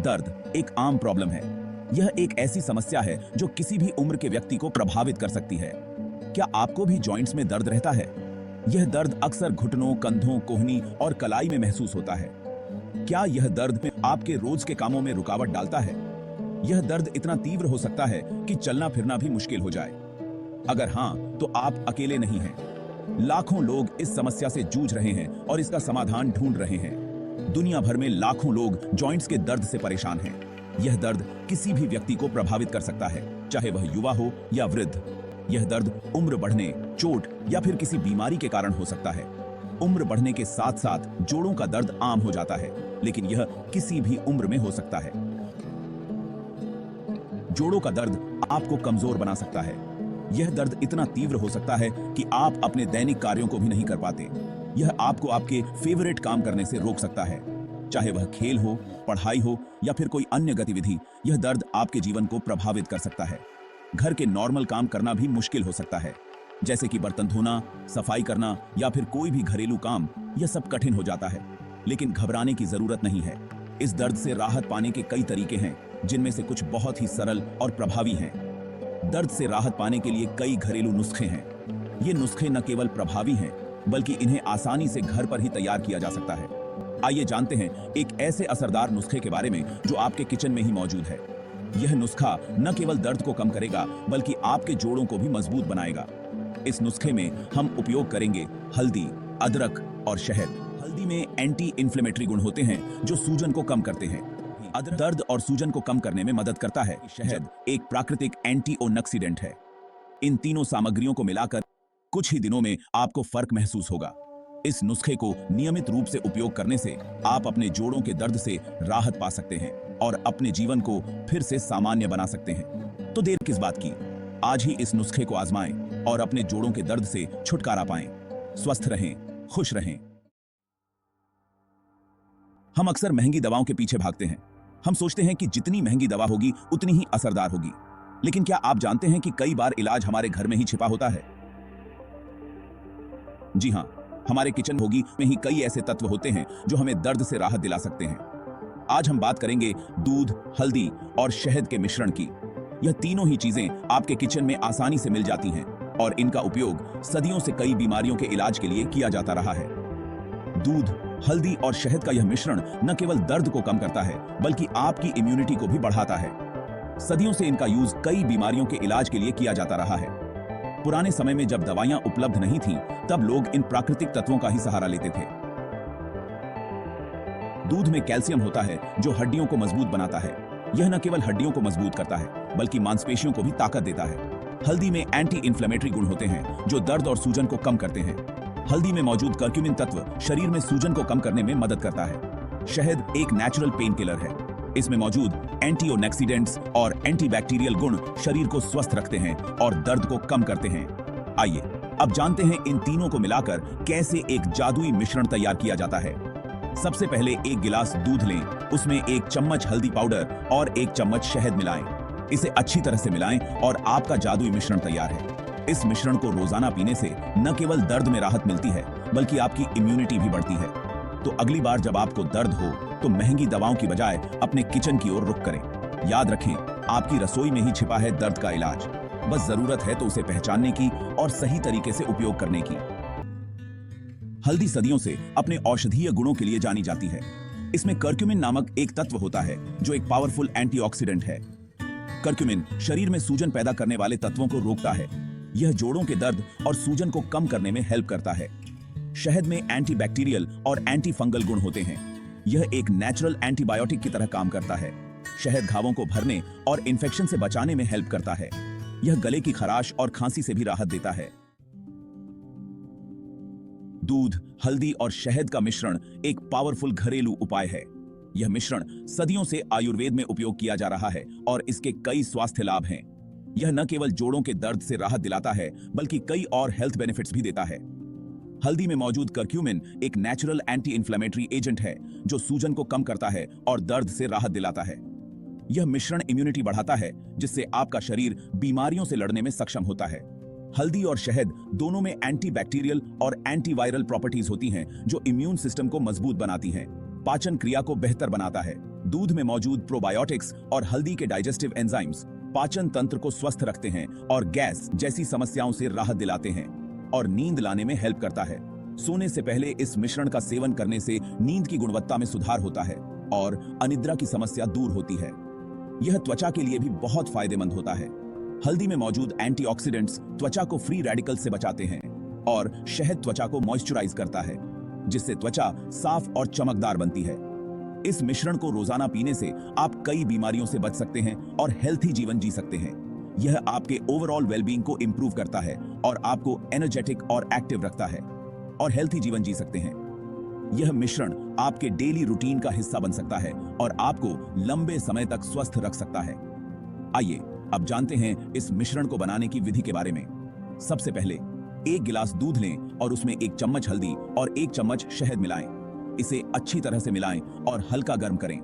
दर्द एक आम प्रॉब्लम है। यह एक ऐसी समस्या है जो किसी भी उम्र के व्यक्ति को प्रभावित कर सकती है। क्या आपको भी जॉइंट्स में दर्द रहता है? यह दर्द अक्सर घुटनों, कंधों, कोहनी और कलाई में महसूस होता है। क्या यह दर्द आपके रोज के कामों में रुकावट डालता है? यह दर्द इतना तीव्र हो सकता है कि चलना फिरना भी मुश्किल हो जाए। अगर हाँ, तो आप अकेले नहीं हैं। लाखों लोग इस समस्या से जूझ रहे हैं और इसका समाधान ढूंढ रहे हैं। दुनिया भर में लाखों लोग जॉइंट्स के दर्द से परेशान हैं। यह दर्द किसी भी व्यक्ति को प्रभावित कर सकता है, चाहे वह युवा हो या वृद्ध। यह दर्द उम्र बढ़ने, चोट या फिर किसी बीमारी के कारण हो सकता है। उम्र बढ़ने के साथ साथ जोड़ों का दर्द आम हो जाता है, लेकिन यह किसी भी उम्र में हो सकता है। जोड़ों का दर्द आपको कमजोर बना सकता है। यह दर्द इतना तीव्र हो सकता है कि आप अपने दैनिक कार्यों को भी नहीं कर पाते। यह आपको आपके फेवरेट काम करने से रोक सकता है, चाहे वह खेल हो, पढ़ाई हो या फिर कोई अन्य गतिविधि। यह दर्द आपके जीवन को प्रभावित कर सकता है। घर के नॉर्मल काम करना भी मुश्किल हो सकता है, जैसे कि बर्तन धोना, सफाई करना या फिर कोई भी घरेलू काम। यह सब कठिन हो जाता है, लेकिन घबराने की जरूरत नहीं है। इस दर्द से राहत पाने के कई तरीके हैं, जिनमें से कुछ बहुत ही सरल और प्रभावी हैं। दर्द से राहत पाने के लिए कई घरेलू नुस्खे हैं। ये नुस्खे न केवल प्रभावी हैं, बल्कि इन्हें आसानी से घर पर ही तैयार किया जा सकता है। आइए जानते हैं एक ऐसे असरदार नुस्खे के बारे में जो आपके किचन में ही मौजूद है। यह नुस्खा न केवल दर्द को कम करेगा, बल्कि आपके जोड़ों को भी मजबूत बनाएगा। इस नुस्खे में हम उपयोग करेंगे हल्दी, अदरक और शहद। हल्दी में एंटी इन्फ्लेमेटरी गुण होते हैं जो सूजन को कम करते हैं। अदरक दर्द और सूजन को कम करने में मदद करता है। शहद एक प्राकृतिक एंटीऑक्सीडेंट है। इन तीनों सामग्रियों को मिलाकर कुछ ही दिनों में आपको फर्क महसूस होगा। इस नुस्खे को नियमित रूप से उपयोग करने से आप अपने जोड़ों के दर्द से राहत पा सकते हैं और अपने जीवन को फिर से सामान्य बना सकते हैं। तो देर किस बात की, आज ही इस नुस्खे को आजमाएं और अपने जोड़ों के दर्द से छुटकारा पाएं। स्वस्थ रहें, खुश रहें। हम अक्सर महंगी दवाओं के पीछे भागते हैं। हम सोचते हैं कि जितनी महंगी दवा होगी उतनी ही असरदार होगी। लेकिन क्या आप जानते हैं कि कई बार इलाज हमारे घर में ही छिपा होता है? जी हां, हमारे किचन होगी में ही कई ऐसे तत्व होते हैं जो हमें दर्द से राहत दिला सकते हैं। आज हम बात करेंगे दूध, हल्दी और शहद के मिश्रण की। यह तीनों ही चीजें आपके किचन में आसानी से मिल जाती हैं और इनका उपयोग सदियों से कई बीमारियों के इलाज के लिए किया जाता रहा है। दूध, हल्दी और शहद का यह मिश्रण न केवल दर्द को कम करता है, बल्कि आपकी इम्यूनिटी को भी बढ़ाता है। सदियों से इनका यूज कई बीमारियों के इलाज के लिए किया जाता रहा है। पुराने समय में जब दवाइयां उपलब्ध नहीं थीं, तब लोग इन प्राकृतिक तत्वों का ही सहारा लेते थे। दूध में कैल्शियम होता है जो हड्डियों को मजबूत बनाता है। यह न केवल हड्डियों को मजबूत करता है, बल्कि मांसपेशियों को भी ताकत देता है। हल्दी में एंटी इन्फ्लेमेटरी गुण होते हैं जो दर्द और सूजन को कम करते हैं। हल्दी में मौजूद कर्क्यूमिन तत्व शरीर में सूजन को कम करने में मदद करता है। शहद एक नेचुरल पेन किलर है। इसमें मौजूद एंटीऑक्सीडेंट्स और एंटीबैक्टीरियल गुण शरीर को स्वस्थ रखते हैं और दर्द को कम करते हैं। आइए अब जानते हैं इन तीनों को मिलाकर कैसे एक जादुई मिश्रण तैयार किया जाता है। सबसे पहले एक गिलास दूध लें, उसमें 1 चम्मच हल्दी पाउडर और 1 चम्मच शहद मिलाएं। इसे अच्छी तरह से मिलाएं और आपका जादुई मिश्रण तैयार है। इस मिश्रण को रोजाना पीने से न केवल दर्द में राहत मिलती है, बल्कि आपकी इम्यूनिटी भी बढ़ती है। तो अगली बार जब आपको दर्द हो तो महंगी दवाओं की बजाय अपने किचन की ओर रुख करें। याद रखें, आपकी रसोई में ही छिपा है दर्द का इलाज। बस जरूरत है तो उसे पहचानने की और सही तरीके से उपयोग करने की। हल्दी सदियों से अपने औषधीय गुणों के लिए जानी जाती है। इसमें कर्क्यूमिन नामक एक तत्व होता है जो एक पावरफुल एंटीऑक्सीडेंट है। कर्क्यूमिन शरीर में सूजन पैदा करने वाले तत्वों को रोकता है। यह जोड़ों के दर्द और सूजन को कम करने में हेल्प करता है। शहद में एंटीबैक्टीरियल और एंटी फंगल गुण होते हैं। यह एक नेचुरल एंटीबायोटिक की तरह काम करता है। शहद घावों को भरने और इन्फेक्शन से बचाने में हेल्प करता है। यह गले की खराश और खांसी से भी राहत देता है। दूध, हल्दी और शहद का मिश्रण एक पावरफुल घरेलू उपाय है। यह मिश्रण सदियों से आयुर्वेद में उपयोग किया जा रहा है और इसके कई स्वास्थ्य लाभ हैं। यह न केवल जोड़ों के दर्द से राहत दिलाता है, बल्कि कई और हेल्थ बेनिफिट्स भी देता है। हल्दी में मौजूद कर्क्यूमिन एक नेचुरल एंटी इन्फ्लेमेटरी एजेंट है जो सूजन को कम करता है और दर्द से राहत दिलाता है। यह मिश्रण इम्यूनिटी बढ़ाता है, जिससे आपका शरीर बीमारियों से लड़ने में सक्षम होता है। हल्दी और शहद दोनों में एंटीबैक्टीरियल और एंटीवायरल प्रॉपर्टीज होती हैं जो इम्यून सिस्टम को मजबूत बनाती हैं, पाचन क्रिया को बेहतर बनाता है दूध में मौजूद प्रोबायोटिक्स और हल्दी के डाइजेस्टिव एंजाइम्स पाचन तंत्र को स्वस्थ रखते हैं और गैस जैसी समस्याओं से राहत दिलाते हैं और नींद लाने में हेल्प करता है। सोने से पहले इस मिश्रण का सेवन करने से नींद की गुणवत्ता में सुधार होता है और अनिद्रा की समस्या दूर होती है। यह त्वचा के लिए भी बहुत फायदेमंद होता है। हल्दी में मौजूद एंटीऑक्सीडेंट्स त्वचा को फ्री रेडिकल से बचाते हैं और शहद त्वचा को मॉइस्चराइज करता है, जिससे त्वचा साफ और चमकदार बनती है। इस मिश्रण को रोजाना पीने से आप कई बीमारियों से बच सकते हैं और हेल्थी जीवन जी सकते हैं। यह आपके ओवरऑल वेलबींग को इंप्रूव करता है और आपको एनर्जेटिक और एक्टिव रखता है और हेल्थी जीवन जी सकते हैं। यह मिश्रण आपके डेली रूटीन का हिस्सा बन सकता है और आपको लंबे समय तक स्वस्थ रख सकता है। आइए अब जानते हैं इस मिश्रण को बनाने की विधि के बारे में। सबसे पहले 1 गिलास दूध लें और उसमें 1 चम्मच हल्दी और 1 चम्मच शहद मिलाएं। इसे अच्छी तरह से मिलाएं और हल्का गर्म करें।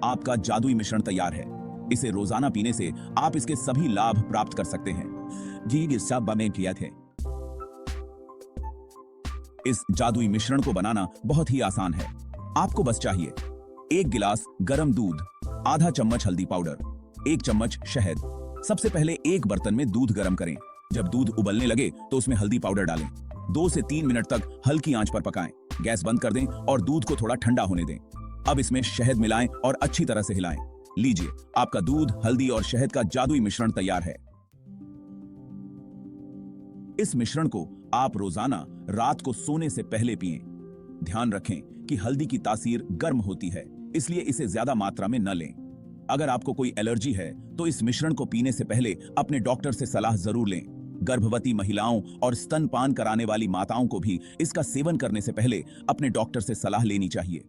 आपका जादुई मिश्रण तैयार है। इसे रोजाना पीने से आप इसके सभी लाभ प्राप्त कर सकते हैं। जी ये सब बने किया थे। इस जादुई मिश्रण को बनाना बहुत ही आसान है। आपको बस चाहिए 1 गिलास गर्म दूध, आधा चम्मच हल्दी पाउडर, 1 चम्मच शहद। सबसे पहले एक बर्तन में दूध गर्म करें। जब दूध उबलने लगे तो उसमें हल्दी पाउडर डालें। 2 से 3 मिनट तक हल्की आंच पर पकाएं। गैस बंद कर दें और दूध को थोड़ा ठंडा होने दें। अब इसमें शहद मिलाएं और अच्छी तरह से हिलाएं। लीजिए, आपका दूध, हल्दी और शहद का जादुई मिश्रण तैयार है। इस मिश्रण को आप रोजाना रात को सोने से पहले पिएं। ध्यान रखें कि हल्दी की तासीर गर्म होती है, इसलिए इसे ज्यादा मात्रा में न लें। अगर आपको कोई एलर्जी है तो इस मिश्रण को पीने से पहले अपने डॉक्टर से सलाह जरूर लें। गर्भवती महिलाओं और स्तनपान कराने वाली माताओं को भी इसका सेवन करने से पहले अपने डॉक्टर से सलाह लेनी चाहिए।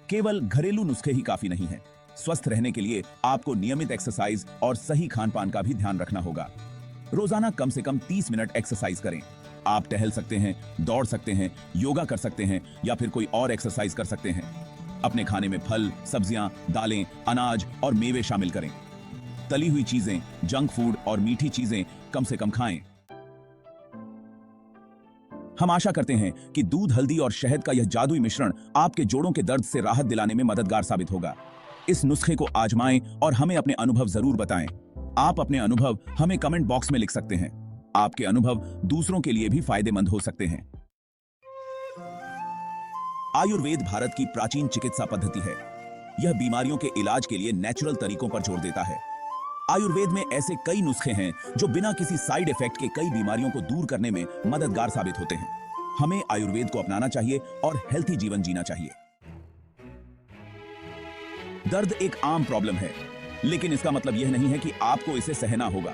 केवल घरेलू नुस्खे ही काफी नहीं है। स्वस्थ रहने के लिए आपको नियमित एक्सरसाइज और सही खान-पान का भी ध्यान रखना होगा। रोजाना कम से कम 30 मिनट एक्सरसाइज करें। आप टहल सकते हैं, दौड़ सकते हैं, योगा कर सकते हैं या फिर कोई और एक्सरसाइज कर सकते हैं। अपने खाने में फल, सब्जियां, दालें, अनाज और मेवे शामिल करें। तली हुई चीजें, जंक फूड और मीठी चीजें कम से कम खाएं। हम आशा करते हैं कि दूध, हल्दी और शहद का यह जादुई मिश्रण आपके जोड़ों के दर्द से राहत दिलाने में मददगार साबित होगा। इस नुस्खे को आजमाएं और हमें अपने अनुभव जरूर बताएं। आप अपने अनुभव हमें कमेंट बॉक्स में लिख सकते हैं। आपके अनुभव दूसरों के लिए भी फायदेमंद हो सकते हैं। आयुर्वेद भारत की प्राचीन चिकित्सा पद्धति है। यह बीमारियों के इलाज के लिए नेचुरल तरीकों पर जोर देता है। आयुर्वेद में ऐसे कई नुस्खे हैं जो बिना किसी साइड इफेक्ट के कई बीमारियों को दूर करने में मददगार साबित होते हैं। हमें आयुर्वेद को अपनाना चाहिए और हेल्थी जीवन जीना चाहिए। दर्द एक आम प्रॉब्लम है, लेकिन इसका मतलब यह नहीं है कि आपको इसे सहना होगा।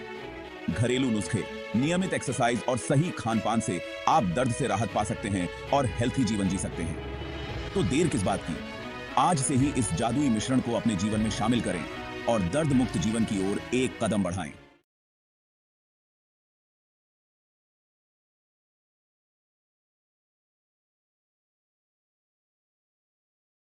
घरेलू नुस्खे, नियमित एक्सरसाइज और सही खान-पान से आप दर्द से राहत पा सकते हैं और हेल्थी जीवन जी सकते हैं। तो देर किस बात की? आज से ही इस जादुई मिश्रण को अपने जीवन में शामिल करें और दर्द मुक्त जीवन की ओर एक कदम बढ़ाएं।